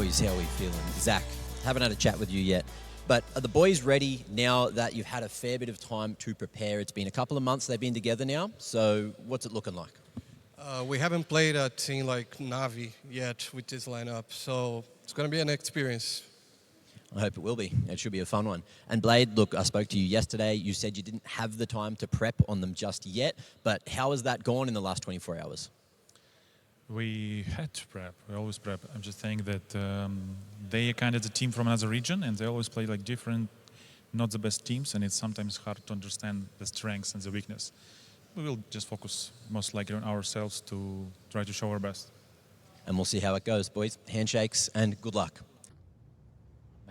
boys, how are we feeling? Zach, haven't had a chat with you yet, but are the boys ready now that you've had a fair bit of time to prepare? It's been a couple of months they've been together now, so what's it looking like? We haven't played a team like NaVi yet with this lineup, so it's going to be an experience. I hope it will be. It should be a fun one. And Blade, look, I spoke to you yesterday. You said you didn't have the time to prep on them just yet, but how has that gone in the last 24 hours? We had to prep. We always prep. I'm just saying that they are kind of the team from another region, and they always play like different, not the best teams, and it's sometimes hard to understand the strengths and the weakness. We will just focus most likely on ourselves to try to show our best. And we'll see how it goes, boys. Handshakes and good luck.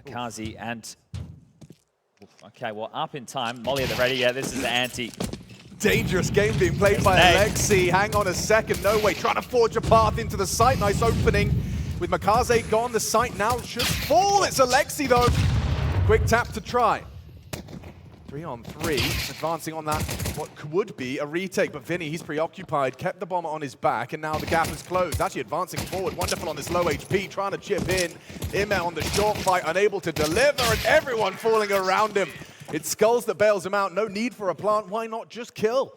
makazze and... Okay, well, up in time. Molly at the ready. Yeah, this is the anti. Dangerous game being played by aleksib. Hang on a second, no way. Trying to forge a path into the site. Nice opening. With makazze gone, the site now should fall. It's aleksib though. Quick tap to try. 3-on-3, advancing on that, what would be a retake. But Vinny, he's preoccupied, kept the bomber on his back, and now the gap is closed. Actually advancing forward, wonderful on this low HP, trying to chip in. Imme on the short fight, unable to deliver, and everyone falling around him. It's Skulls that bails him out. No need for a plant. Why not just kill?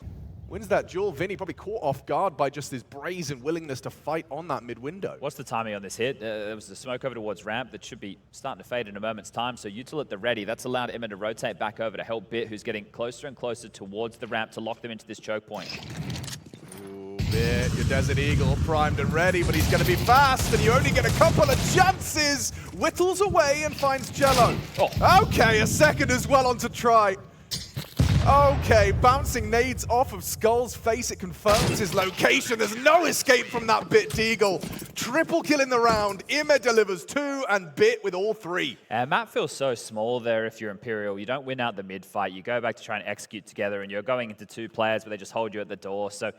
Wins that duel. Vinny probably caught off guard by just his brazen willingness to fight on that mid-window. What's the timing on this hit? There was the smoke over towards ramp that should be starting to fade in a moment's time. So Util at the ready. That's allowed Imme to rotate back over to help Bit, who's getting closer and closer towards the ramp to lock them into this choke point. Ooh, Bit, your Desert Eagle primed and ready, but he's going to be fast, and you only get a couple of chances. Whittles away and finds Jello. Oh. Okay, a second as well on to try. Okay, bouncing nades off of Skull's face. It confirms his location. There's no escape from that Bit Deagle. Triple kill in the round. Imme delivers 2 and Bit with all 3. Map feels so small there if you're Imperial. You don't win out the mid fight. You go back to try and execute together, and you're going into 2 players, but they just hold you at the door. So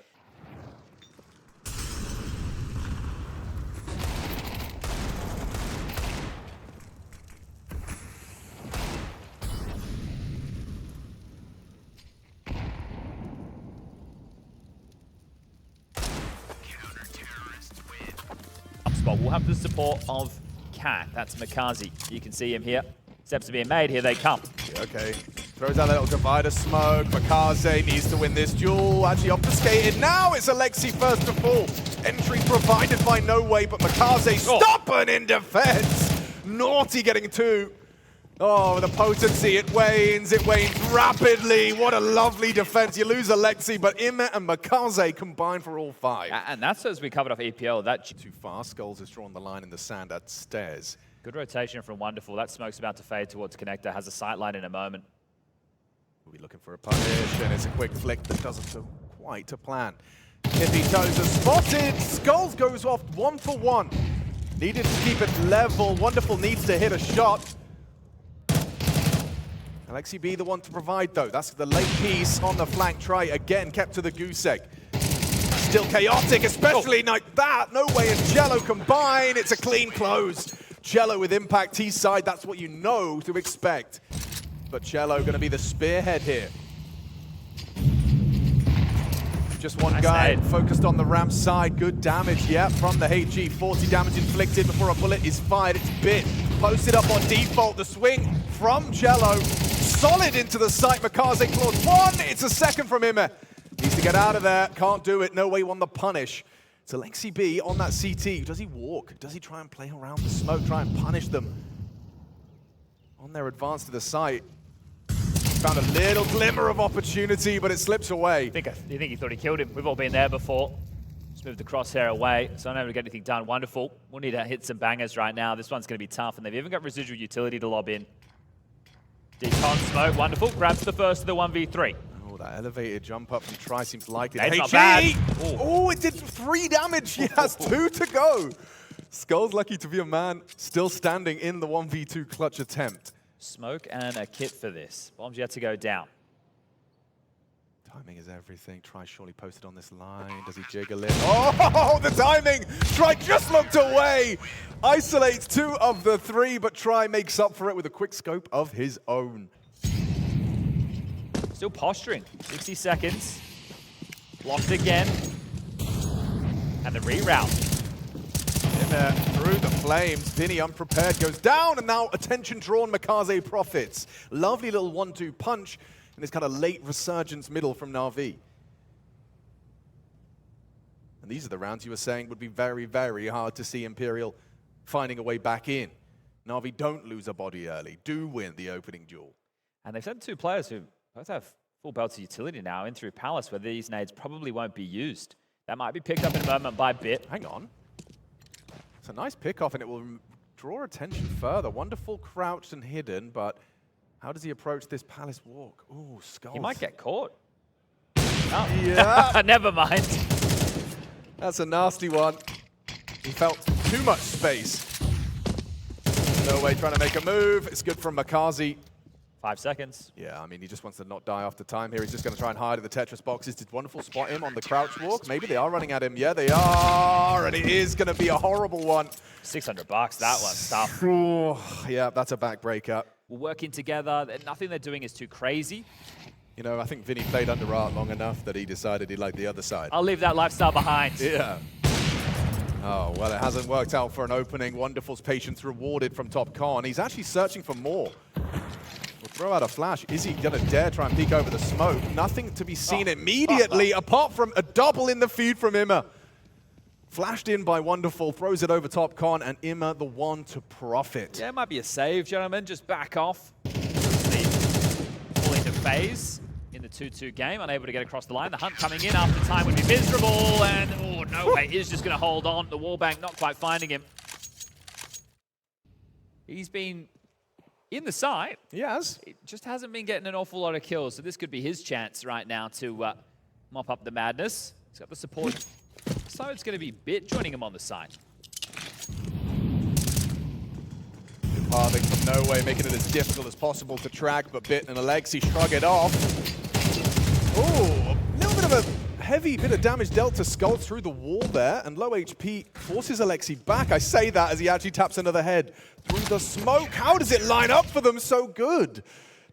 we'll have the support of Cat. That's makazze. You can see him here. Steps are being made. Here they come. Okay. Throws out a little divider smoke. makazze needs to win this duel. Actually obfuscated. Now it's aleksib first to fall. Entry provided by No Way, but makazze stubborn in defense. Naughty getting 2. Oh, the potency, it wanes rapidly. What a lovely defense. You lose aleksib, but Imme and makazze combine for all 5. And that's as we covered off EPL. That too far. Skulls has drawn the line in the sand at stairs. Good rotation from Wonderful. That smoke's about to fade towards Connector. Has a sight line in a moment. We'll be looking for a punish, and it's a quick flick that doesn't go quite to plan. Tippy toes are spotted. Skulls goes off 1 for 1. Needed to keep it level. Wonderful needs to hit a shot. aleksib be the one to provide, though. That's the late piece on the flank try. Again, kept to the goose egg. Still chaotic, especially like that. No Way and Jello combine. It's a clean close. Jello with impact T-side. That's what you know to expect. But Jello going to be the spearhead here. Just one guy focused on the ramp side. Good damage, yeah, from the HG. 40 damage inflicted before a bullet is fired. It's Bit. Posted up on default. The swing from Jello. Solid into the site. makazze claws 1. It's a second from Imme. Needs to get out of there. Can't do it. No Way won the punish. It's aleksib on that CT. Does he walk? Does he try and play around the smoke? Try and punish them on their advance to the site? Found a little glimmer of opportunity, but it slips away. You think he thought he killed him? We've all been there before. Just moved the crosshair away, so I'm not able to get anything done. Wonderful. We'll need to hit some bangers right now. This one's going to be tough, and they've even got residual utility to lob in. Decon smoke, Wonderful. Grabs the first of the 1v3. Oh, that elevated jump up from Try seems likely. That's not bad. Oh, it did 3 damage. He has 2 to go. Skull's lucky to be a man still standing in the 1v2 clutch attempt. Smoke and a kit for this. Bombs yet to go down. Timing is everything. Try surely posted on this line. Does he jiggle it? Oh, the timing! Try just looked away! Isolates 2 of the 3, but Try makes up for it with a quick scope of his own. Still posturing. 60 seconds. Blocked again. And the reroute. there through the flames. Vinny unprepared goes down, and now attention drawn. makazze profits. Lovely little 1-2 punch in this kind of late resurgence middle from NaVi. And these are the rounds you were saying would be very, very hard to see Imperial finding a way back in. NaVi don't lose a body early, do win the opening duel. And they've sent two players who both have full belts of utility now in through Palace, where these nades probably won't be used. That might be picked up in a moment by Bit. Hang on. It's a nice pick-off, and it will draw attention further. Wonderful crouched and hidden, but how does he approach this Palace walk? Ooh, Skulls. He might get caught. Oh. Yeah. Never mind. That's a nasty one. He felt too much space. No way trying to make a move. It's good from makazze. 5 seconds. Yeah, I mean, he just wants to not die after time here. He's just going to try and hide in the Tetris boxes. Did Wonderful spot him on the crouch walk? Maybe they are running at him. Yeah, they are, and it is going to be a horrible one. $600, that one, stuff. Ooh, yeah, that's a backbreaker. We're working together. Nothing they're doing is too crazy. You know, I think Vinny played under art long enough that he decided he liked the other side. I'll leave that lifestyle behind. Yeah. Oh, well, it hasn't worked out for an opening. Wonderful's patience rewarded from Top Con. He's actually searching for more. We'll throw out a flash. Is he going to dare try and peek over the smoke? Nothing to be seen immediately, apart from a double in the feed from Imma. Flashed in by Wonderful, throws it over Top Con, and Imma the one to profit. Yeah, it might be a save, gentlemen. Just back off. Fall into phase in the 2-2 game, unable to get across the line. The hunt coming in after time would be miserable, and oh, no way, is just going to hold on. The wallbang not quite finding him. He's been in the site. He has. It just hasn't been getting an awful lot of kills, so this could be his chance right now to mop up the madness. He's got the support. So it's going to be Bit joining him on the side. Good pathing from No Way, making it as difficult as possible to track, but Bit and aleksib shrug it off. Oh, a little bit of a heavy bit of damage dealt to Skull through the wall there, and low HP forces aleksib back. I say that as he actually taps another head through the smoke. How does it line up for them so good?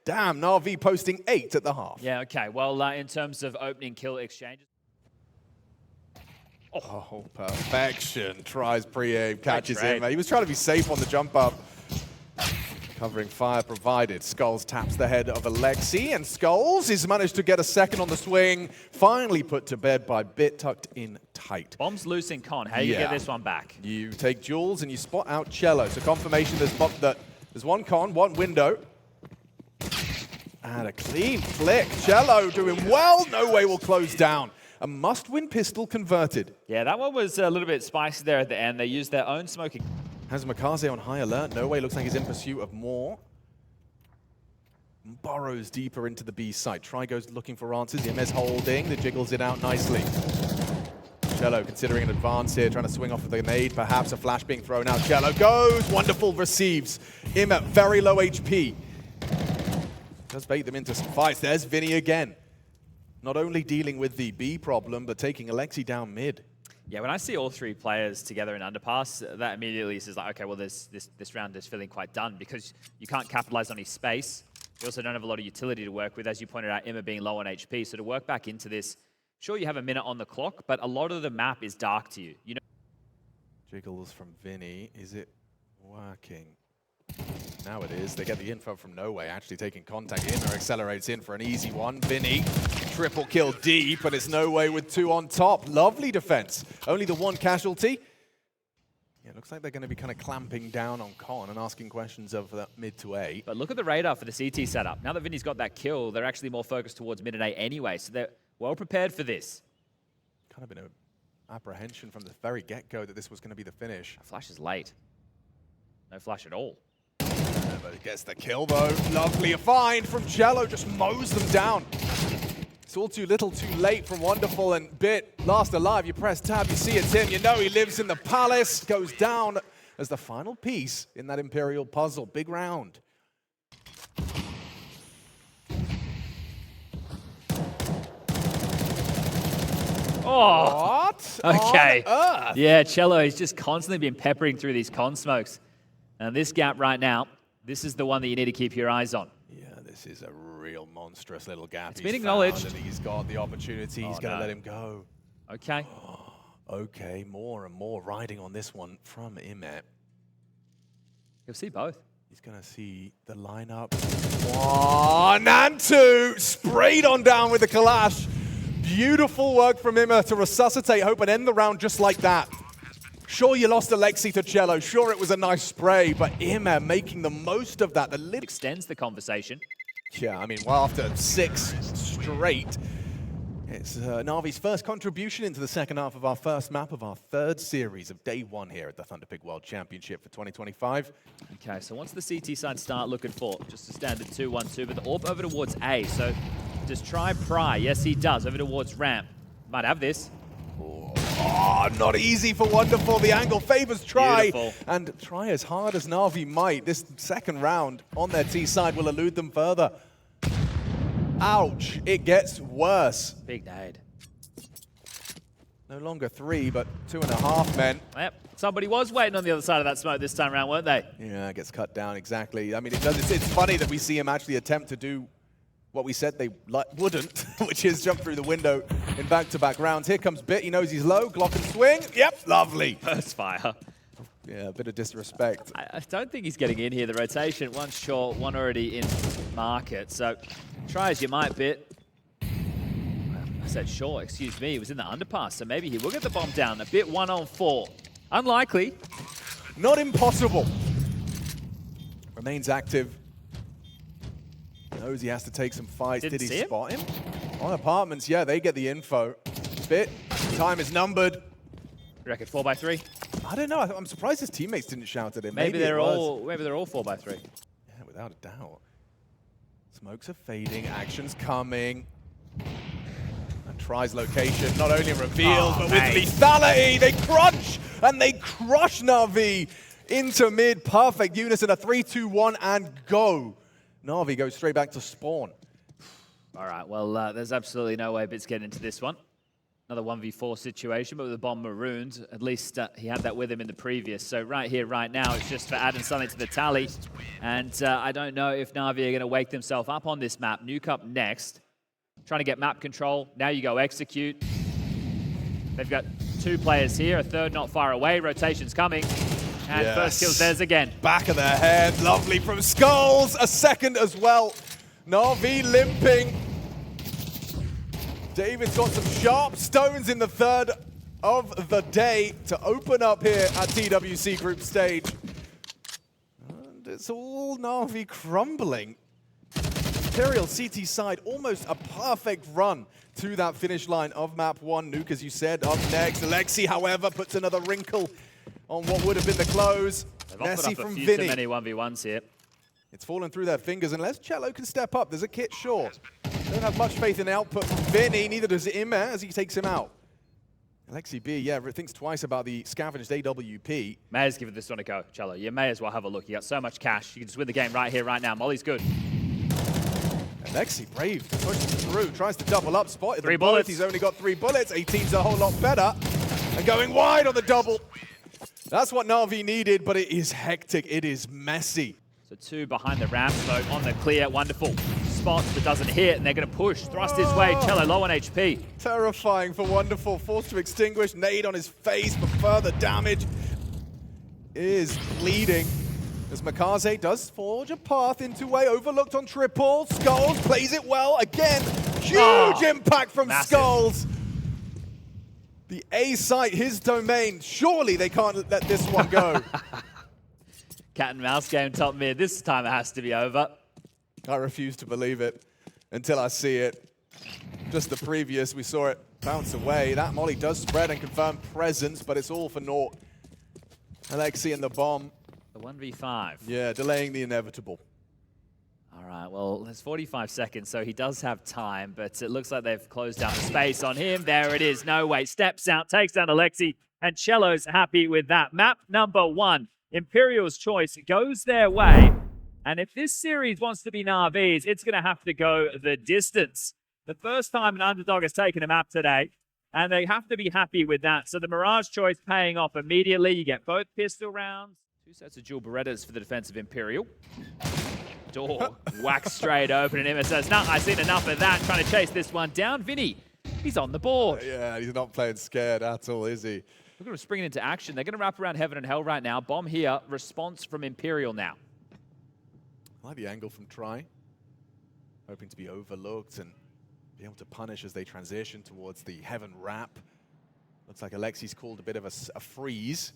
Damn, NaVi posting 8 at the half. Yeah, okay. Well, in terms of opening kill exchanges. Oh, perfection. Tries pre-aim, catches trade. him. He was trying to be safe on the jump up. Covering fire provided. Skulls taps the head of aleksib, and Skulls has managed to get a second on the swing. Finally put to bed by Bit, tucked in tight. Bombs loose in Con. How do you get this one back? You take Jules and you spot out Cello. So confirmation there's one Con, one window. And a clean flick. Cello doing well. No Way will close down. A must-win pistol converted. Yeah, that one was a little bit spicy there at the end. They used their own smoking. Has makazze on high alert. No Way looks like he's in pursuit of more. Burrows deeper into the B site. Try goes looking for answers. Imma's holding. The jiggles it out nicely. Cello considering an advance here, trying to swing off with the nade. Perhaps a flash being thrown out. Cello goes. Wonderful receives. Imma, very low HP. Does bait them into some fights. There's Vinny again. Not only dealing with the B problem, but taking aleksib down mid. Yeah, when I see all three players together in underpass, that immediately says like, okay, well, this round is feeling quite done because you can't capitalize on his space. You also don't have a lot of utility to work with, as you pointed out, Imma being low on HP. So to work back into this, sure, you have a minute on the clock, but a lot of the map is dark to you. You know. Jiggles from Vinny. Is it working? Now it is. They get the info from No Way, actually taking contact. Imma accelerates in for an easy one. Vinny, triple kill deep, and it's No Way with 2 on top. Lovely defense. Only the 1 casualty. Yeah, looks like they're going to be kind of clamping down on Con and asking questions of that mid to A. But look at the radar for the CT setup. Now that Vinny's got that kill, they're actually more focused towards mid and A anyway, so they're well prepared for this. Kind of been an apprehension from the very get-go that this was going to be the finish. Flash is late. No flash at all. But he gets the kill, though. Lovely find from Cello, just mows them down. It's all too little, too late from Wonderful, and Bit, last alive. You press tab, you see it's him. You know he lives in the palace. Goes down as the final piece in that Imperial puzzle. Big round. Oh! What? Okay. On earth? Yeah, Cello has just constantly been peppering through these con smokes. And this gap right now, this is the one that you need to keep your eyes on. Yeah, this is a real monstrous little gap. It's been acknowledged. And he's got the opportunity. He's going to let him go. Okay. Okay, more and more riding on this one from Imet. You'll see both. He's going to see the lineup. 1 and 2. Sprayed on down with the Kalash. Beautiful work from Imet to resuscitate Hope and end the round just like that. Sure, you lost aleksib to Cello. Sure, it was a nice spray, but Imet making the most of that. The Extends the conversation. Yeah, I mean, well, after 6 straight, it's NaVi's first contribution into the second half of our first map of our third series of day 1 here at the Thunderpick World Championship for 2025. Okay, so what's the CT side start looking for? Just a standard 2-1-2, but the AWP over towards A. So does Try pry? Yes, he does. Over towards ramp. Might have this. Oh, not easy for Wonderful. The angle favors Try. Beautiful. And try as hard as NaVi might. This second round on their T side will elude them further. Ouch, it gets worse. Big nade. No longer 3, but 2.5 men. Yep, somebody was waiting on the other side of that smoke this time around, weren't they? Yeah, it gets cut down, exactly. I mean, it's funny that we see him actually attempt to do what we said they wouldn't, which is jump through the window in back-to-back rounds. Here comes Bit, he knows he's low, Glock and swing. Yep, lovely. Burst fire. Yeah, a bit of disrespect. I don't think he's getting in here. The rotation, one short, one already in market. So try as you might, Bit. I said short, excuse me. He was in the underpass, so maybe he will get the bomb down. A Bit 1-on-4. Unlikely. Not impossible. Remains active. Knows he has to take some fights. Didn't Did he see him? spot him? On apartments, yeah, they get the info. Bit, time is numbered. You reckon 4x3? I don't know. I'm surprised his teammates didn't shout at him. Maybe it they're was. all 4x3. Yeah, without a doubt. Smokes are fading, action's coming. And Try's location not only revealed, but with lethality, they crunch and they crush NaVi into mid. Perfect unison, a 3-2-1 and go. NaVi goes straight back to spawn. All right, well, there's absolutely no way Bit's getting into this one. Another 1v4 situation, but with the bomb marooned, at least he had that with him in the previous. So right here, right now, it's just for adding something to the tally. And I don't know if NaVi are going to wake themselves up on this map. Nuke up next. Trying to get map control. Now you go execute. They've got 2 players here, a third not far away. Rotation's coming. And Yes. first kill's theirs again. Back of their head, lovely from Skulls. A second as well. NaVi limping. David's got some sharp stones in the third of the day to open up here at TWC group stage. And it's all NaVi crumbling. Imperial CT side, almost a perfect run to that finish line of map 1. Nuke, as you said, up next. aleksib, however, puts another wrinkle on what would have been the close. They've Messy offered up from a few Vinny. too many 1v1s here. It's fallen through their fingers unless Cello can step up. There's a kit, sure. Don't have much faith in the output from Vinny, neither does Imet as he takes him out. aleksib B, yeah, thinks twice about the scavenged AWP. May as give this one a go, Cello. You may as well have a look. You got so much cash. You can just win the game right here, right now. Molly's good. aleksib, brave to push through, tries to double up, spotted 3 them both. bullets. He's only got 3 bullets. 18's a whole lot better. And going wide on the double. That's what NaVi needed, but it is hectic. It is messy. So 2 behind the ramp, so on the clear, wonderful. Spots, but doesn't hit, and they're going to push. Thrust his way, Cello low on HP. Terrifying for Wonderful, forced to extinguish. Nade on his face for further damage. Is bleeding. As makazze does forge a path into way, overlooked on triple. Skulls plays it well again. Huge impact from massive. Skulls. The A site, his domain. Surely they can't let this one go. Cat and mouse game top mid. This time it has to be over. I refuse to believe it until I see it. Just the previous, we saw it bounce away. That molly does spread and confirm presence, but it's all for naught. aleksib and the bomb. The 1v5. Yeah, delaying the inevitable. All right, well, there's 45 seconds, so he does have time, but it looks like they've closed down the space on him. There it is. No way. Steps out, takes down aleksib, and Cello's happy with that. Map number 1. Imperial's choice goes their way. And if this series wants to be NaVi's, it's going to have to go the distance. The first time an underdog has taken a map today, and they have to be happy with that. So the Mirage choice paying off immediately. You get both pistol rounds. 2 sets of dual Berettas for the defense of Imperial. Door whacks straight open, and Emma says, "No, I've seen enough of that." Trying to chase this one down. Vinny He's on the board. Yeah, he's not playing scared at all, is he? Look at him springing into action. They're going to wrap around Heaven and Hell right now. Bomb here. Response from Imperial now. I like the angle from Try. Hoping to be overlooked and be able to punish as they transition towards the Heaven wrap. Looks like aleksib's called a bit of a freeze.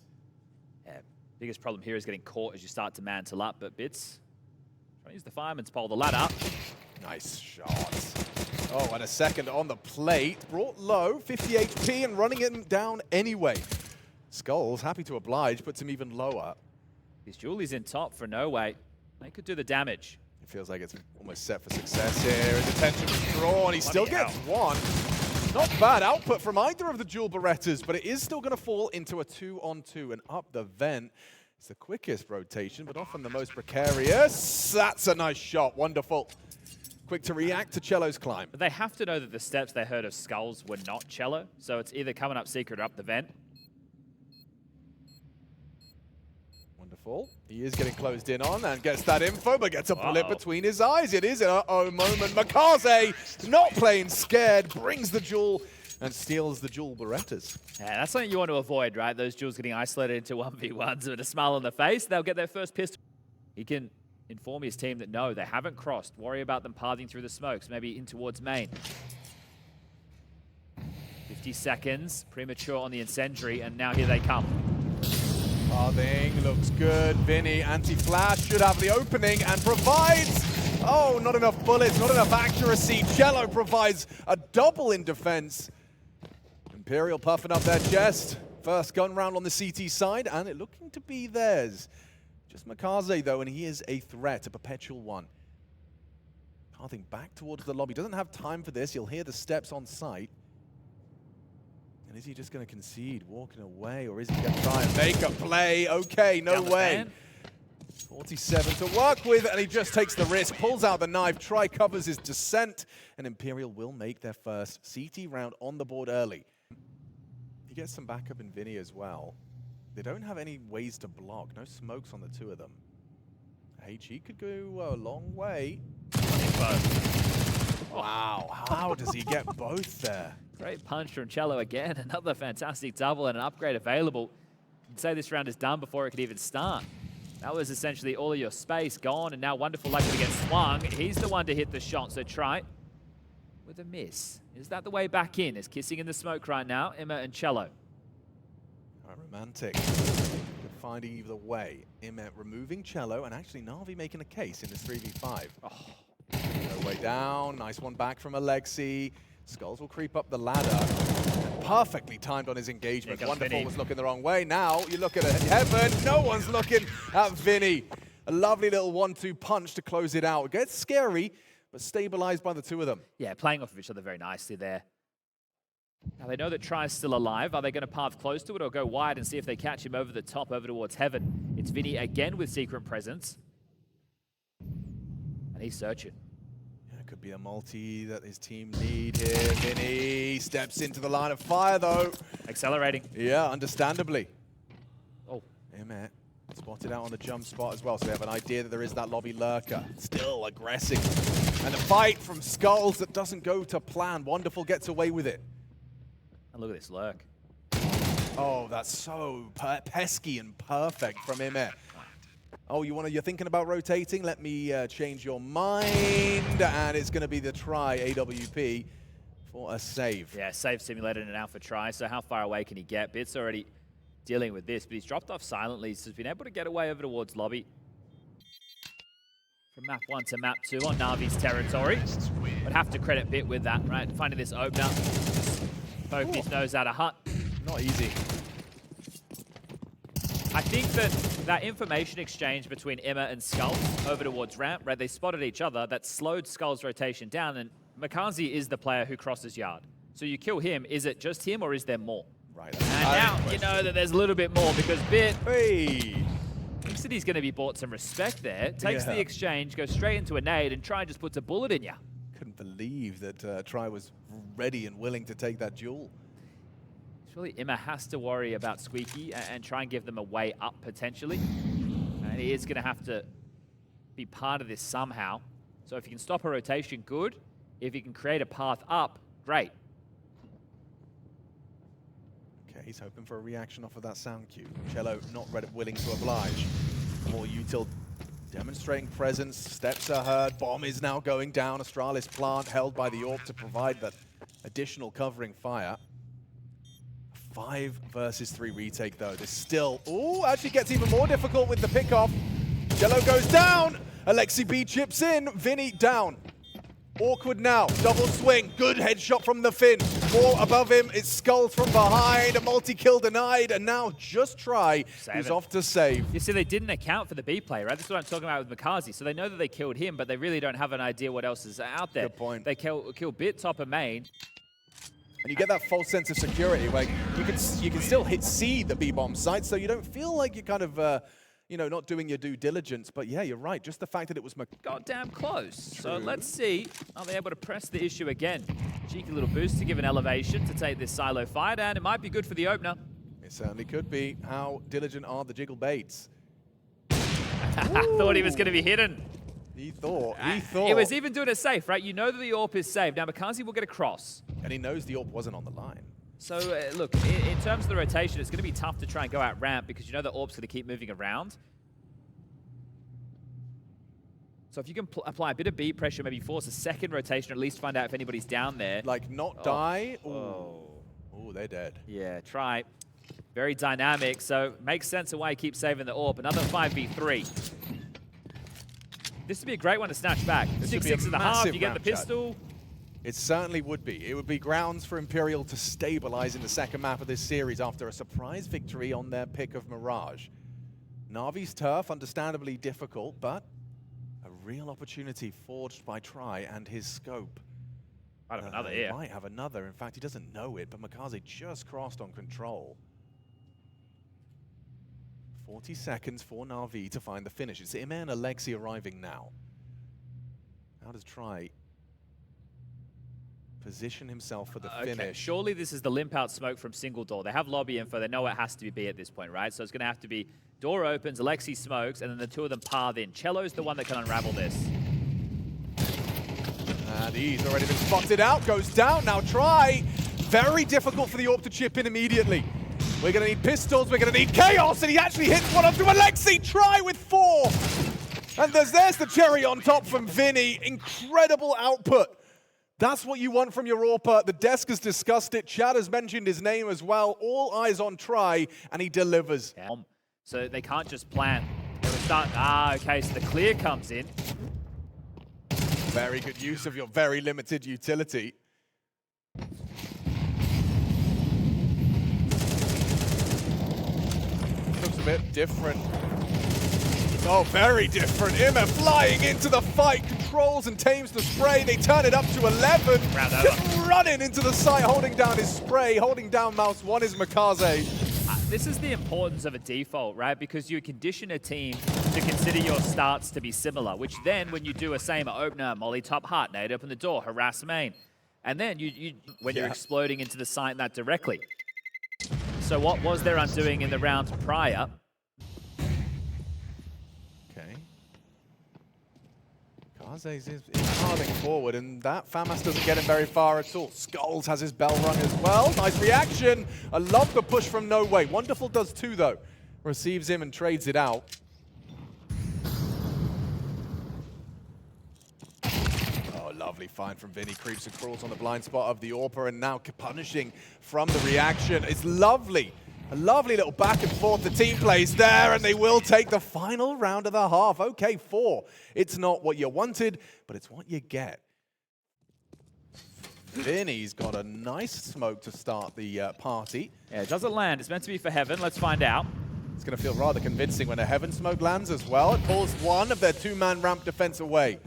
Yeah, biggest problem here is getting caught as you start to mantle up, but Bits trying to use the fireman's pole, the ladder. Nice shot. Oh, and a second on the plate. Brought low, 50 HP, and running it down anyway. Skulls, happy to oblige, puts him even lower. His Julie's in top for no way. They could do the damage. It feels like it's almost set for success here. His attention was drawn. He still gets one. Not bad output from either of the Jewel Berettas, but it is still going to fall into a 2-on-2 and up the vent. It's the quickest rotation, but often the most precarious. That's a nice shot. Wonderful. Quick to react to Cello's climb. But they have to know that the steps they heard of Skulls were not Cello, so it's either coming up secret or up the vent. Wonderful. He is getting closed in on and gets that info, but gets a bullet between his eyes. It is an uh-oh moment. makazze, not playing scared, brings the Jewel and steals the Jewel Berettas. Yeah, that's something you want to avoid, right? Those Jewels getting isolated into 1v1s with a smile on the face. They'll get their first pistol. He can inform his team that no, they haven't crossed. Worry about them pathing through the smokes, maybe in towards main. 50 seconds, premature on the incendiary, and now here they come. Pathing looks good. Vinny, anti-flash, should have the opening and provides... Oh, not enough bullets, not enough accuracy. Cello provides a double in defense. Imperial puffing up their chest. First gun round on the CT side, and it looking to be theirs. Just makazze, though, and he is a threat, a perpetual one. Pathing back towards the lobby. Doesn't have time for this. You'll hear the steps on site. And is he just going to concede, walking away, or is he going to try and make a play? Okay, no way. 47 to work with, and he just takes the risk, pulls out the knife, Try covers his descent, and Imperial will make their first CT round on the board early. He gets some backup in Vinny as well. They don't have any ways to block, no smokes on the two of them. HE could go a long way. Wow, how does he get both there? Great punch from Cello again. Another fantastic double and an upgrade available. You can say this round is done before it could even start. That was essentially all of your space gone, and now Wonderful likely to get swung. He's the one to hit the shot, so Try with a miss. Is that the way back in? Is kissing in the smoke right now, Emma and Cello. Romantic. Good finding either way. Imet removing Cello, and actually NaVi making a case in this 3v5. Oh. No way down. Nice one back from aleksib. Skulls will creep up the ladder. Perfectly timed on his engagement. Wonderful Vinny was looking the wrong way. Now you look at Heaven. No one's looking at Vinny. A lovely little 1-2 punch to close it out. It gets scary, but stabilized by the two of them. Yeah, playing off of each other very nicely there. Now they know that Try is still alive. Are they going to path close to it or go wide and see if they catch him over the top, over towards Heaven? It's Vinny again with Secret Presence. And he's searching. Yeah, it could be a multi that his team need here. Vinny steps into the line of fire, though. Accelerating. Yeah, understandably. Oh. Imet spotted out on the jump spot as well, so they have an idea that there is that lobby lurker. Still aggressive. And a fight from Skulls that doesn't go to plan. Wonderful gets away with it. And look at this lurk. Oh, that's so pesky and perfect from Imet. Oh, you're thinking about rotating? Let me change your mind. And it's going to be the Try AWP for a save. Yeah, save simulated and out for Try. So how far away can he get? Bit's already dealing with this, but he's dropped off silently. So he's been able to get away over towards lobby. From map 1 to map 2 on NaVi's territory. Would have to credit Bit with that, right? Finding this opener. Poke his nose out of hut. Not easy. I think that information exchange between Emma and Skulls over towards ramp, right? They spotted each other. That slowed Skulls' rotation down, and makazze is the player who crosses yard. So you kill him. Is it just him, or is there more? Right. And now you know that there's a little bit more because Bit thinks that he's going to be bought some respect there. Takes the exchange, goes straight into a nade, and Try just puts a bullet in you. Couldn't believe that Try was ready and willing to take that duel. Surely Emma has to worry about Squeaky and try and give them a way up potentially. And he is going to have to be part of this somehow. So if you can stop a rotation, good. If you can create a path up, great. Okay, he's hoping for a reaction off of that sound cue. Cello not willing to oblige. More util demonstrating presence, steps are heard, bomb is now going down. Astralis plant held by the AWP to provide that additional covering fire. 5 versus 3 retake though. This still, ooh, actually gets even more difficult with the pickoff. Cello goes down, aleksib chips in, Vinny down. Awkward now, double swing, good headshot from the Finn. More above him, it's skulls from behind, a multi-kill denied, and now just try, who's off to save. You see, they didn't account for the B play, right? This is what I'm talking about with makazze. So they know that they killed him, but they really don't have an idea what else is out there. Good point. They kill Bit, top, and main. And you get that false sense of security, where you can still see the B-bomb site, so you don't feel like you're kind of, you know, not doing your due diligence. But yeah, you're right. Just the fact that it was Goddamn close. True. So let's see, are they able to press the issue again? Cheeky little boost to give an elevation to take this silo fight, and it might be good for the opener. It certainly could be. How diligent are the jiggle baits? Thought he was going to be hidden. He thought. He was even doing it safe, right? You know that the AWP is safe. Now, makazze will get a cross. And he knows the AWP wasn't on the line. So, look, in terms of the rotation, it's going to be tough to try and go out ramp because you know the AWP's going to keep moving around. So if you can apply a bit of beat pressure, maybe force a second rotation, or at least find out if anybody's down there. Like, not die. Oh, they're dead. Yeah, try. Very dynamic, so makes sense of why he keeps saving the AWP. Another 5v3. This would be a great one to snatch back. 6-6 in the half, you get the pistol. It certainly would be. It would be grounds for Imperial to stabilize in the second map of this series after a surprise victory on their pick of Mirage. Navi's turf, understandably difficult, but a real opportunity forged by Try and his scope. Might have another here. Might have another. In fact, he doesn't know it, but makazze just crossed on control. 40 seconds for Na'Vi to find the finish. It's Ima and aleksib arriving now. How does Try position himself for the finish? Surely this is the limp out smoke from single door. They have lobby info. They know it has to be B at this point, right? So it's going to have to be door opens, aleksib smokes, and then the two of them path in. Cello's the one that can unravel this. And he's already been spotted out. Goes down. Now Try. Very difficult for the AWP to chip in immediately. We're going to need pistols, we're going to need chaos, and he actually hits one onto aleksib. Try with 4. And there's the cherry on top from Vinny. Incredible output. That's what you want from your AWPer. The desk has discussed it. Chad has mentioned his name as well. All eyes on Try, and he delivers. Yeah. So they can't just plant. They were starting. Okay, so the clear comes in. Very good use of your very limited utility. Looks a bit different. Oh, very different. Ima flying into the fight, controls and tames the spray. They turn it up to 11. Just running into the site, holding down his spray, holding down mouse 1 is makazze. This is the importance of a default, right? Because you condition a team to consider your starts to be similar, which then when you do a same opener, molly top heart, nade open the door, harass main. And then when you're exploding into the site that directly. So what was their undoing in the rounds prior? Okay. makazze is harding forward, and that FAMAS doesn't get him very far at all. Skulls has his bell rung as well. Nice reaction. I love the push from No Way. Wonderful does too, though. Receives him and trades it out. Lovely find from Vinny. Creeps and crawls on the blind spot of the AWPer, and now punishing from the reaction. It's lovely. A lovely little back and forth the team plays there, and they will take the final round of the half. Okay, 4. It's not what you wanted, but it's what you get. Vinny's got a nice smoke to start the party. Yeah, it doesn't land. It's meant to be for Heaven. Let's find out. It's going to feel rather convincing when a Heaven smoke lands as well. It pulls one of their 2-man ramp defense away.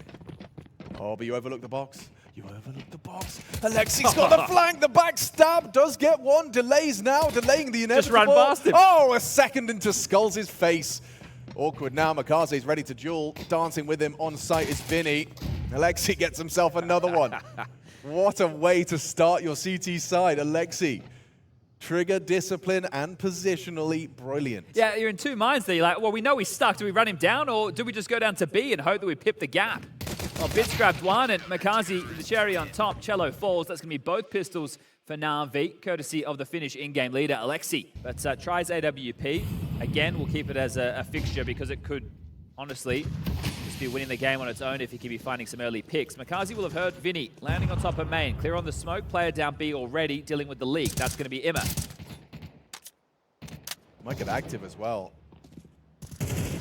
Oh, but you overlooked the box. You overlooked the box. aleksib's got the flank. The backstab does get one. Delays now, delaying the inevitable. Just run past him. Oh, a second into Skulls' face. Awkward now. makazze's ready to duel. Dancing with him on site is Vinny. aleksib gets himself another one. What a way to start your CT side, aleksib. Trigger, discipline, and positionally brilliant. Yeah, you're in two minds there. You're like, well, we know he's stuck. Do we run him down, or do we just go down to B and hope that we pip the gap? Well, Bits grabbed one, and makazze, the cherry on top. Cello falls. That's going to be both pistols for NaVi, courtesy of the Finnish in-game leader, aleksib. But tries AWP. Again, we'll keep it as a fixture because it could, honestly, just be winning the game on its own if he can be finding some early picks. makazze will have heard Vinny landing on top of main. Clear on the smoke. Player down B already, dealing with the leak. That's going to be Emma. Might get active as well.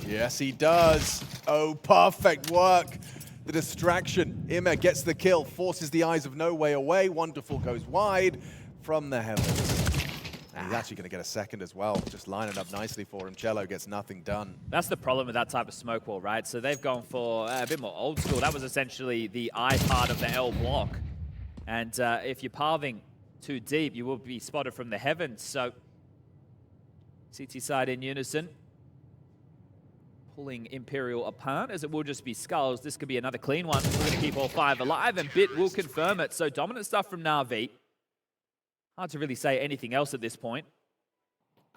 Yes, he does. Oh, perfect work. The distraction. Immer gets the kill, forces the eyes of No Way away. Wonderful goes wide from the heavens. And he's actually going to get a second as well. Just lining up nicely for him. Cello gets nothing done. That's the problem with that type of smoke wall, right? So they've gone for a bit more old school. That was essentially the I part of the L block. And if you're pathing too deep, you will be spotted from the heavens. So CT side in unison, pulling Imperial apart, as it will just be skulls. This could be another clean one. We're going to keep all 5 alive, and Bit will confirm it. So dominant stuff from NaVi. Hard to really say anything else at this point.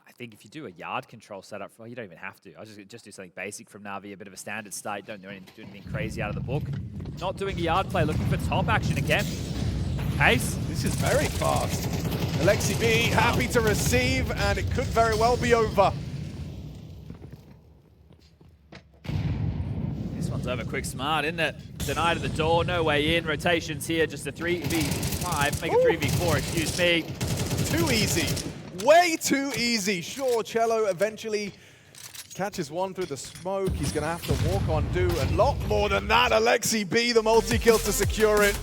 I think if you do a yard control setup, well, you don't even have to. I just do something basic from NaVi, a bit of a standard state. Don't do anything crazy out of the book. Not doing a yard play, looking for top action again. Pace. This is very fast. aleksib happy to receive, and it could very well be over. This one's over quick smart, isn't it? Denied at the door, no way in. Rotations here, just a 3v5, make it 3v4, excuse me. Too easy. Way too easy. Sure, Cello eventually catches one through the smoke. He's going to have to walk on, do a lot more than that. aleksib, the multi-kill to secure it.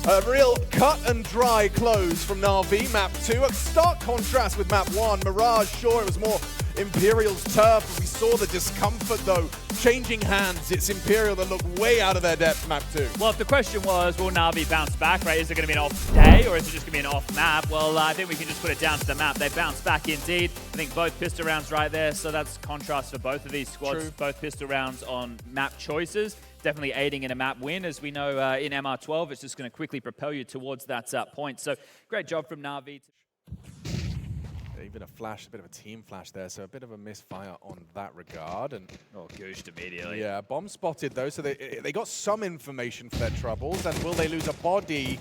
A real cut and dry close from NaVi. Map 2, a stark contrast with map 1. Mirage, sure, it was more Imperial's turf, but we saw the discomfort though. Changing hands, it's Imperial that look way out of their depth, map 2. Well, if the question was, will NaVi bounce back, right? Is it going to be an off day, or is it just going to be an off map? Well, I think we can just put it down to the map. They bounce back indeed. I think both pistol rounds right there, so that's contrast for both of these squads. True. Both pistol rounds on map choices. Definitely aiding in a map win. As we know in MR12, it's just going to quickly propel you towards that point. So great job from NaVi. Even a flash, a bit of a team flash there, so a bit of a misfire on that regard. And oh, goosed immediately. yeah, bomb spotted though, so they got some information for their troubles. And will they lose a body?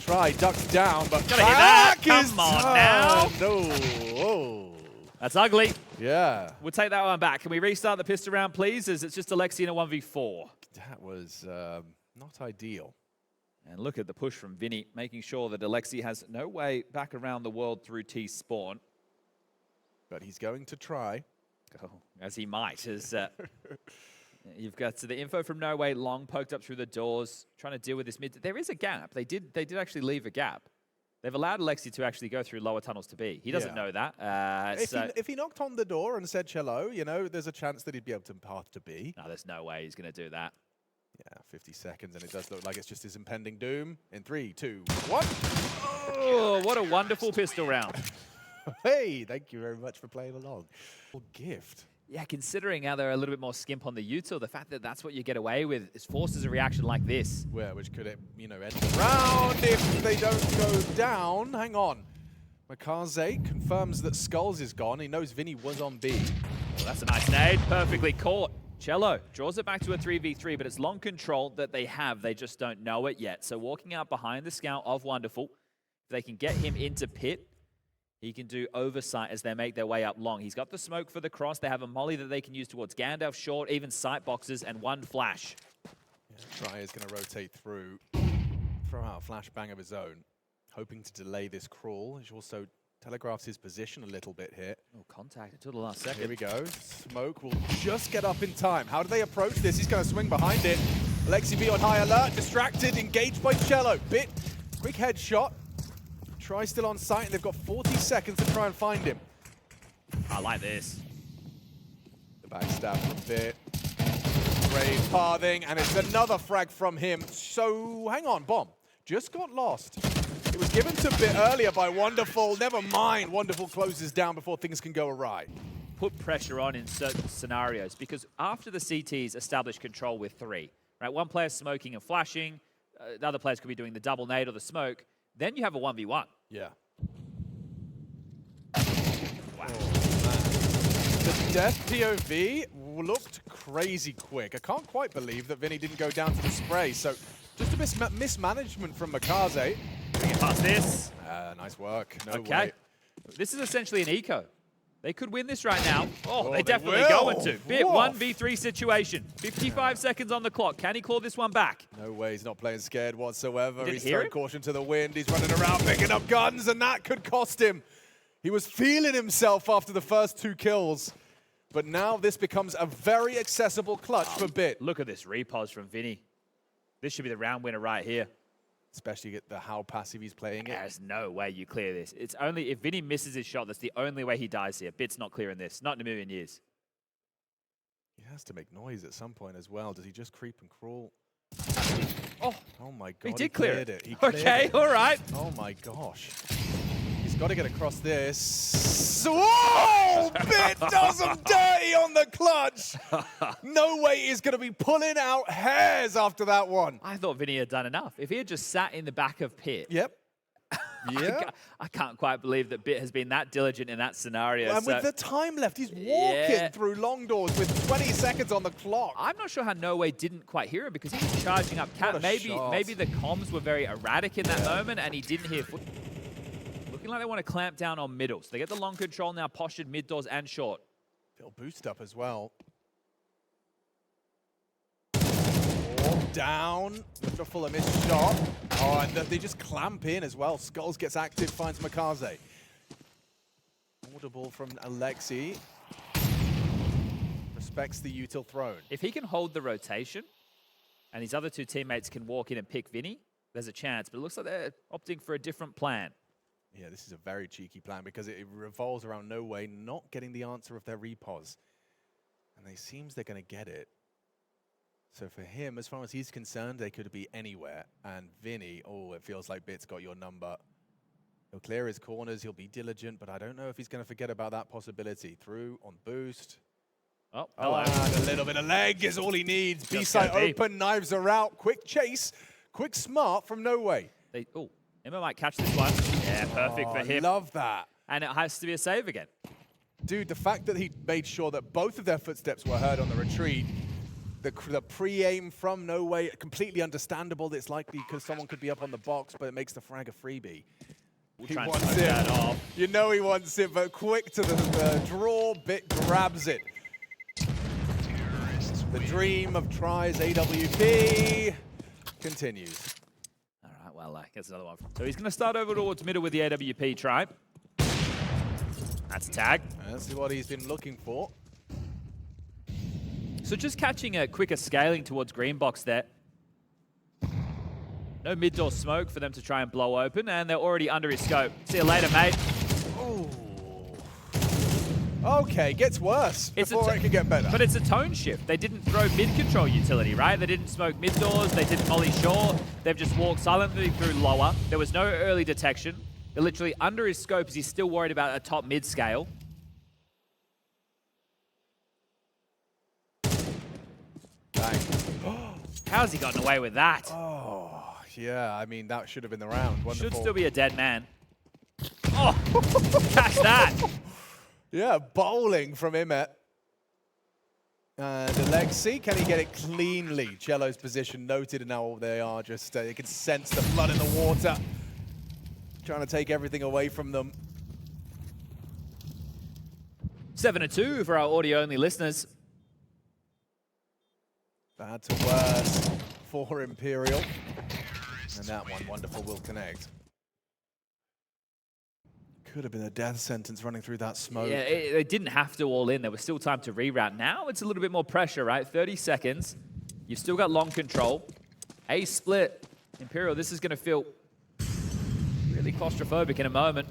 Try, ducks down, but gotta hear that. back is Come on now. No. Oh. That's ugly. Yeah. We'll take that one back. Can we restart the pistol round, please? As it's just aleksib in a 1v4. That was not ideal. And look at the push from Vinny, making sure that aleksib has no way back around the world through T-spawn. But he's going to try. Oh, as he might. As you've got the info from No Way, long poked up through the doors, trying to deal with this mid. There is a gap. They did actually leave a gap. They've allowed aleksib to actually go through lower tunnels to B. He doesn't know that. If he knocked on the door and said cello, you know, there's a chance that he'd be able to path to B. No, there's no way he's going to do that. Yeah, 50 seconds, and it does look like it's just his impending doom. In 3, 2, 1. Oh, what a wonderful pistol round. Hey, thank you very much for playing along. Gift. Yeah, considering how they're a little bit more skimp on the util, the fact that that's what you get away with is forces a reaction like this. Yeah, which could, you know, end the round if they don't go down. Hang on. makazze confirms that Skulls is gone. He knows Vinny was on B. Well, that's a nice nade. Perfectly caught. Cello draws it back to a 3v3, but it's long control that they have. They just don't know it yet. So walking out behind the scout of Wonderful, if they can get him into pit, he can do oversight as they make their way up long. He's got the smoke for the cross. They have a molly that they can use towards Gandalf short, even sight boxes, and one flash. Yeah, Try is going to rotate through, throw out a flashbang of his own, hoping to delay this crawl. He also telegraphs his position a little bit here. Oh, contact until the last second. Here we go. Smoke will just get up in time. How do they approach this? He's going to swing behind it. aleksib on high alert, distracted, engaged by Cello. Bit, quick headshot. Try still on site, and they've got 40 seconds to try and find him. I like this. The backstab from Bit. Brave pathing, and it's another frag from him. So, hang on, bomb. Just got lost. It was given to Bit earlier by Wonderful. Never mind, Wonderful closes down before things can go awry. Put pressure on in certain scenarios, because after the CTs establish control with 3, right? One player's smoking and flashing, the other players could be doing the double nade or the smoke. Then you have a 1v1. Yeah. Wow. The death POV looked crazy quick. I can't quite believe that Vinny didn't go down to the spray. So just a mismanagement from makazze. Bring it past this. Nice work. No Okay. way. This is essentially an eco. They could win this right now. Oh, Oh, they they definitely will. going to. Bit Woof. 1v3 situation. 55 seconds on the clock. Can he claw this one back? No way, he's not playing scared whatsoever. Did He's hear throwing him? caution to the wind. He's running around picking up guns, and that could cost him. He was feeling himself after the first 2 kills. But now this becomes a very accessible clutch for Bit. Look at this repos from Vinny. This should be the round winner right here. Especially at how passive he's playing it. There's no way you clear this. It's only if Vinny misses his shot, that's the only way he dies here. Bit's not clearing this. Not in a million years. He has to make noise at some point as well. Does he just creep and crawl? Oh, Oh my god, he did clear cleared it. He cleared Okay, it. all right. Oh my gosh. He's got to get across this. Whoa! Bit does him dirty on the clutch. No way he's going to be pulling out hairs after that one. I thought Vinny had done enough. If he had just sat in the back of Pit, Yep. Yeah. I can't quite believe that Bit has been that diligent in that scenario. And So with the time left, he's walking Yeah. through long doors with 20 seconds on the clock. I'm not sure how No Way didn't quite hear him because he was charging up Cat. What a Maybe shot. maybe the comms were very erratic in that moment and he didn't hear. Looking like they want to clamp down on middle. So they get the long control now, postured mid doors and short. They'll boost up as well. Down. Wonderful, a missed shot. Oh, and they just clamp in as well. Skulls gets active, finds makazze. Audible from aleksib. Respects the util throne. If he can hold the rotation and his other 2 teammates can walk in and pick Vinny, there's a chance. But it looks like they're opting for a different plan. Yeah, this is a very cheeky plan because it revolves around No Way not getting the answer of their repos. And it seems they're going to get it. So for him, as far as he's concerned, they could be anywhere. And Vinny, oh, it feels like Bit's got your number. He'll clear his corners, he'll be diligent, but I don't know if he's going to forget about that possibility. Through on boost. Oh, Oh, hello. and a little bit of leg is all he needs. B-side go B. open, knives are out. Quick chase, quick smart from No Way. Oh, Emma might catch this one. Yeah, perfect Oh, for him. Love that. And it has to be a save again. Dude, the fact that he made sure that both of their footsteps were heard on the retreat, the pre-aim from No Way, completely understandable. It's likely because someone could be up on the box, but it makes the frag a freebie. He Try and wants smoke it. that off. You know he wants it, but quick to the draw, Bit grabs it. The dream of tries AWP continues. All right, well, gets another one. So he's going to start over towards middle with the AWP try. That's a tag. That's what he's been looking for. So just catching a quicker scaling towards green box there. No mid-door smoke for them to try and blow open, and they're already under his scope. See you later, mate. Oh. Okay, gets worse before it can get better. But it's a tone shift. They didn't throw mid-control utility, right? They didn't smoke mid-doors. They didn't molly short. They've just walked silently through lower. There was no early detection. They're literally under his scope as he's still worried about a top mid scale. Bang. How's he gotten away with that? Oh, yeah, I mean, that should have been the round. Wonderful. Should still be a dead man. Oh, catch that. Yeah, bowling from Imet. And aleksib, can he get it cleanly? Cello's position noted, and now they are just, you can sense the blood in the water. Trying to take everything away from them. 7-2 for our audio-only listeners. Bad to worse for Imperial. And that one, wonderful, will connect. Could have been a death sentence running through that smoke. Yeah, they didn't have to all in. There was still time to reroute. Now it's a little bit more pressure, right? 30 seconds. You've still got long control. A split. Imperial, this is going to feel really claustrophobic in a moment.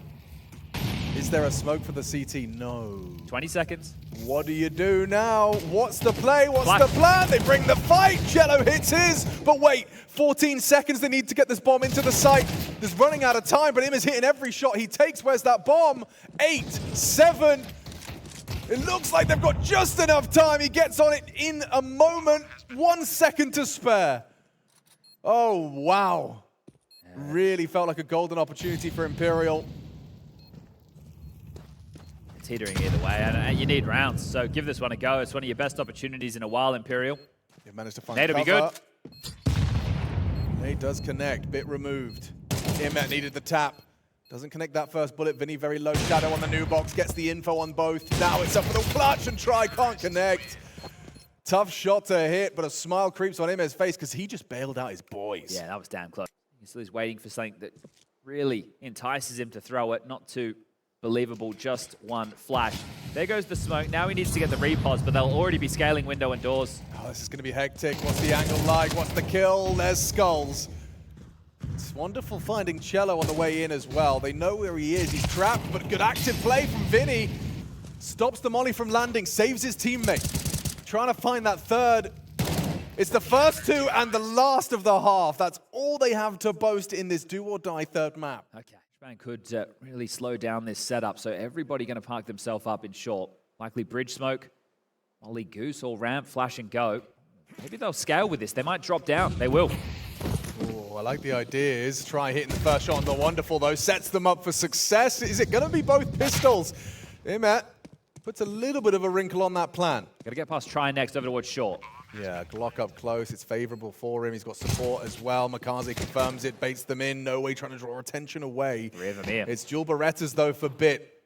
Is there a smoke for the CT? No. 20 seconds. What do you do now? What's the play? What's Flash. the plan? They bring the fight. Cello hits his. But wait, 14 seconds. They need to get this bomb into the site. There's running out of time, but him is hitting every shot he takes. Where's that bomb? 8, 7. It looks like they've got just enough time. He gets on it in a moment. 1 second to spare. Oh, wow. Really felt like a golden opportunity for Imperial. teetering either way, and you need rounds. So give this one a go. It's one of your best opportunities in a while, Imperial. You've managed to find Nate'll be cover. good. Nate does connect, bit removed. Imet needed the tap. Doesn't connect that first bullet. Vinny very low shadow on the new box, gets the info on both. Now it's up for the clutch and try, can't connect. Tough shot to hit, but a smile creeps on Imet's face because he just bailed out his boys. Yeah, that was damn close. He's waiting for something that really entices him to throw it. Not too believable, just one flash. There goes the smoke. Now he needs to get the repos, but they'll already be scaling window and doors. Oh, this is going to be hectic. What's the angle like? What's the kill? There's Skulls. It's wonderful finding Cello on the way in as well. They know where he is. He's trapped, but good active play from Vinny. Stops the molly from landing, saves his teammate. Trying to find that third. It's the first two and the last of the half. That's all they have to boast in this do-or-die third map. Okay, Japan could really slow down this setup, so everybody going to park themselves up in short. Likely bridge smoke, molly goose, all ramp, flash and go. Maybe they'll scale with this. They might drop down. They will. Oh, I like the ideas. Try hitting the first shot on the wonderful, though. Sets them up for success. Is it going to be both pistols? Imet puts a little bit of a wrinkle on that plan. Got to get past try next over towards short. Yeah, Glock up close. It's favorable for him. He's got support as well. makazze confirms it, baits them in. No way trying to draw attention away. Three of them here. It's dual Berettas, though, for Bit.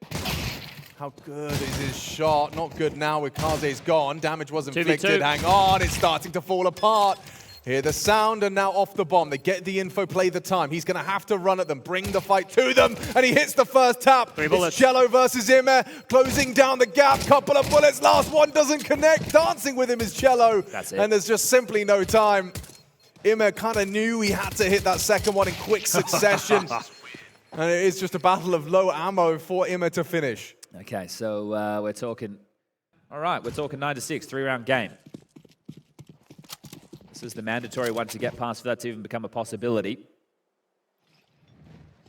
How good is his shot? Not good now with Kaze's gone. Damage was inflicted. 2v2. Hang on, it's starting to fall apart. Hear the sound, and now off the bomb. They get the info, play the time. He's going to have to run at them, bring the fight to them, and he hits the first tap. Three bullets. It's Cello versus Imer, closing down the gap. Couple of bullets, last one doesn't connect. Dancing with him is Cello. That's it. And there's just simply no time. Imer kind of knew he had to hit that second one in quick succession. And it is just a battle of low ammo for Imer to finish. Okay, so we're talking, all right, we're talking 9-6, 3-round game. This is the mandatory one to get past for that to even become a possibility.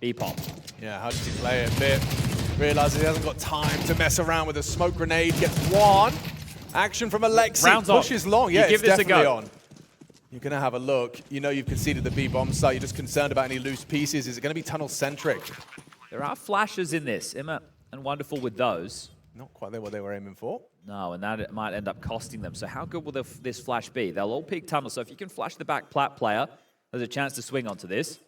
B-pop. Yeah, how does he play it? Bit realizes he hasn't got time to mess around with a smoke grenade. Gets one. Action from aleksib. Rounds on. Pushes long. You Yeah, give it's this a definitely go. on. You're going to have a look. You know you've conceded the B-bomb site. You're just concerned about any loose pieces. Is it going to be tunnel-centric? There are flashes in this. Emma and Wonderful with those. Not quite what they were aiming for. No, and that might end up costing them. So how good will this flash be? They'll all peek tunnel. So if you can flash the back plat player, there's a chance to swing onto this.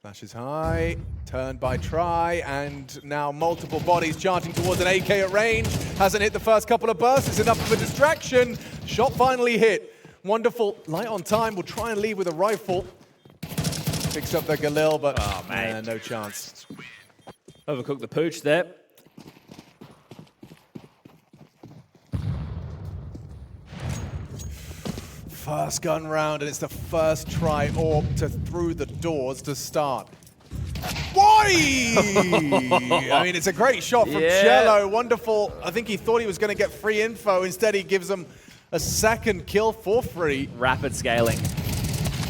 Flash is high, turned by try, and now multiple bodies charging towards an AK at range. Hasn't hit the first couple of bursts. It's enough of a distraction. Shot finally hit. Wonderful, light on time. Will try and lead with a rifle. Picks up the Galil, but no chance. Overcooked the pooch there. First gun round, and it's the first try AWP to through the doors to start. Why? I mean, it's a great shot from Cello. Wonderful. I think he thought he was going to get free info. Instead, he gives him a second kill for free. Rapid scaling.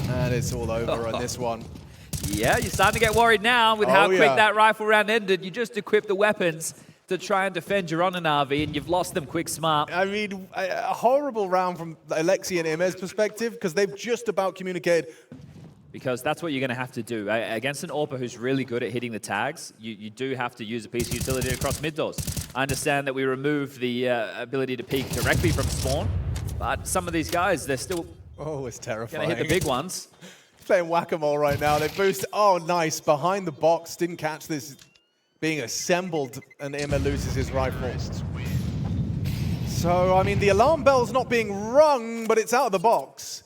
And it's all over on this one. Yeah, you're starting to get worried now with how quick that rifle round ended. You just equipped the weapons to try and defend your honor, NaVi, and you've lost them quick smart. I mean, a horrible round from aleksib and Imer's perspective, because they've just about communicated. Because that's what you're going to have to do. Against an AWPer who's really good at hitting the tags, you do have to use a piece of utility across mid doors. I understand that we removed the ability to peek directly from spawn, but some of these guys, they're still it's terrifying. going to hit the big ones. Playing whack-a-mole right now. They boost. Oh, nice. Behind the box. Didn't catch this being assembled, and Imer loses his rifle. So, I mean, the alarm bell's not being rung, but it's out of the box.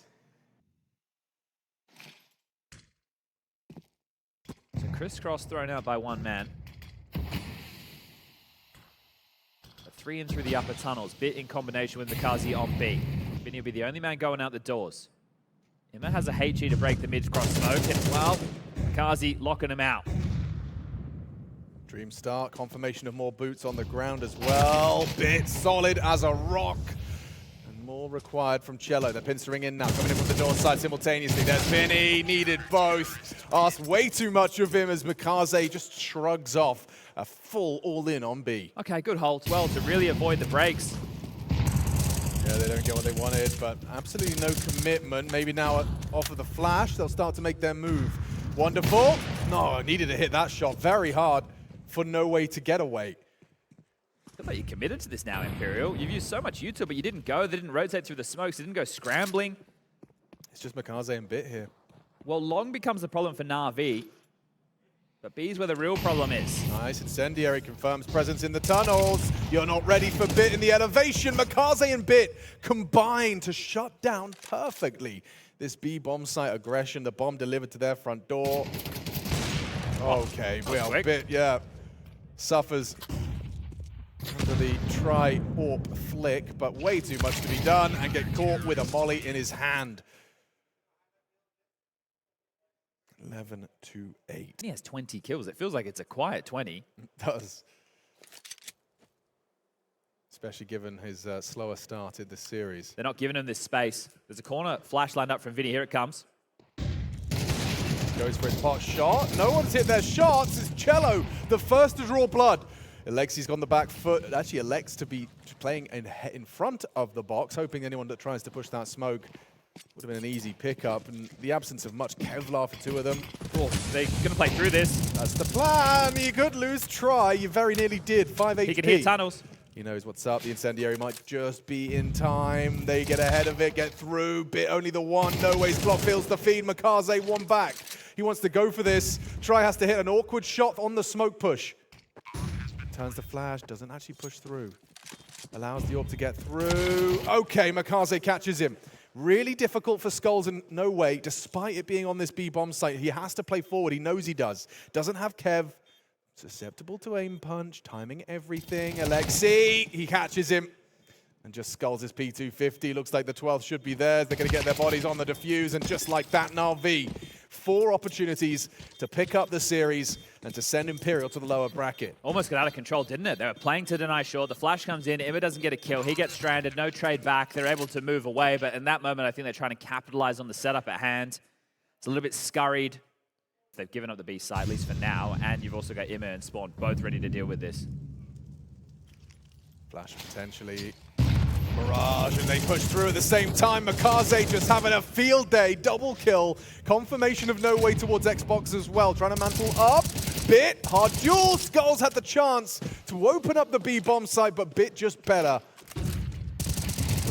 So crisscross thrown out by one man. A 3 in through the upper tunnels. Bit in combination with makazze on B. Vinny will be the only man going out the doors. Imer has a HE to break the mid-cross smoke, and well, makazze locking him out. Dream start, confirmation of more boots on the ground as well. Bit solid as a rock. And more required from Cello. They're pincering in now, coming in from the door side simultaneously. There's Vinny, needed both. Asked way too much of him as makazze just shrugs off a full all-in on B. Okay, good hold. Well, to really avoid the breaks. Yeah, they don't get what they wanted, but absolutely no commitment. Maybe now off of the flash, they'll start to make their move. Wonderful. No, needed to hit that shot very hard for no way to get away. But you're committed to this now, Imperial. You've used so much util, but you didn't go. They didn't rotate through the smokes. They didn't go scrambling. It's just makazze and Bit here. Well, long becomes the problem for NaVi. But B's where the real problem is. Nice, incendiary confirms presence in the tunnels. You're not ready for Bit in the elevation. makazze and Bit combine to shut down perfectly this B bomb site aggression. The bomb delivered to their front door. Okay, well, Bit, yeah, suffers under the tri-orp flick, but way too much to be done and get caught with a molly in his hand. 11-8. He has 20 kills. It feels like it's a quiet 20. It does. Especially given his slower start in this series. They're not giving him this space. There's a corner flash lined up from Vinny. Here it comes. Goes for his pot shot. No one's hit their shots. It's Cello, the first to draw blood. Aleksi's got the back foot. Actually, Alex to be playing in front of the box, hoping anyone that tries to push that smoke would have been an easy pickup. And the absence of much Kevlar for two of them. Oh, they're going to play through this. That's the plan. You could lose try. You very nearly did. 5 HP. He can hit tunnels. He knows what's up. The incendiary might just be in time. They get ahead of it, get through. Bit only the one. No ways. Block feels the feed. makazze one back. He wants to go for this. Try has to hit an awkward shot on the smoke push. Turns the flash. Doesn't actually push through. Allows the orb to get through. Okay, makazze catches him. Really difficult for Skulls and No Way, despite it being on this B-bomb site. He has to play forward. He knows he does. Doesn't have Kev. Susceptible to aim punch, timing everything. aleksib, he catches him and just skulls his P250. Looks like the 12th should be theirs. They're going to get their bodies on the defuse, and just like that, NaVi, 4 opportunities to pick up the series and to send Imperial to the lower bracket. Almost got out of control, didn't it? They were playing to deny short. The flash comes in. Emma doesn't get a kill. He gets stranded. No trade back. They're able to move away, but in that moment, I think they're trying to capitalize on the setup at hand. It's a little bit scurried. They've given up the B side, at least for now, and you've also got Emma and Spawn both ready to deal with this. Flash potentially. Mirage, and they push through at the same time. makazze just having a field day. Double kill. Confirmation of No Way towards Xbox as well. Trying to mantle up. Bit, hard duel. Skulls had the chance to open up the B bomb site, but Bit just better.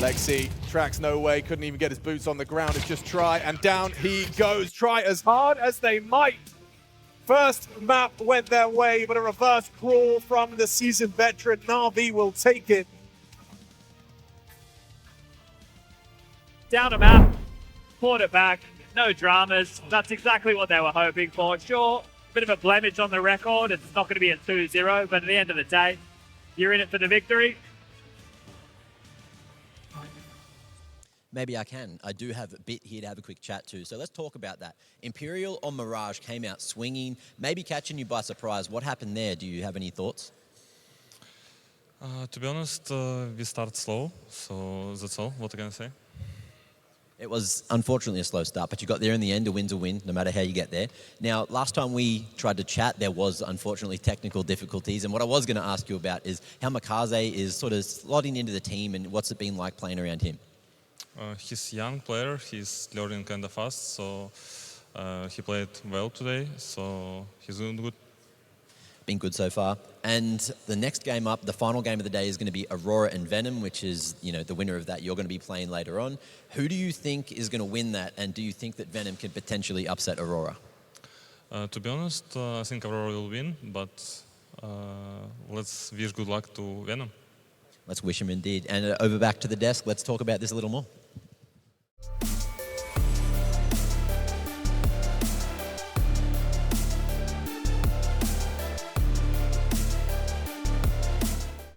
aleksib tracks No Way, couldn't even get his boots on the ground. It's just Try, and down he goes. Try as hard as they might. First map went their way, but a reverse crawl from the seasoned veteran. NaVi will take it. Down a map, poured it back, no dramas. That's exactly what they were hoping for. Sure, bit of a blemish on the record. It's not going to be a 2-0, but at the end of the day, you're in it for the victory. Maybe I can. I do have a Bit here to have a quick chat to. So let's talk about that. Imperial on Mirage came out swinging, maybe catching you by surprise. What happened there? Do you have any thoughts? To be honest, we started slow, so that's all. What can I say? It was unfortunately a slow start, but you got there in the end. A win's a win, no matter how you get there. Now, last time we tried to chat, there was unfortunately technical difficulties. And what I was going to ask you about is how makazze is sort of slotting into the team, and what's it been like playing around him? He's a young player. He's learning kind of fast, so he played well today. So he's doing good. Been good so far. And the next game up, the final game of the day, is going to be Aurora and Venom, which is, you know, the winner of that you're going to be playing later on. Who do you think is going to win that, and do you think that Venom can potentially upset Aurora? To be honest, I think Aurora will win, but let's wish good luck to Venom. Let's wish him indeed. And over back to the desk, let's talk about this a little more.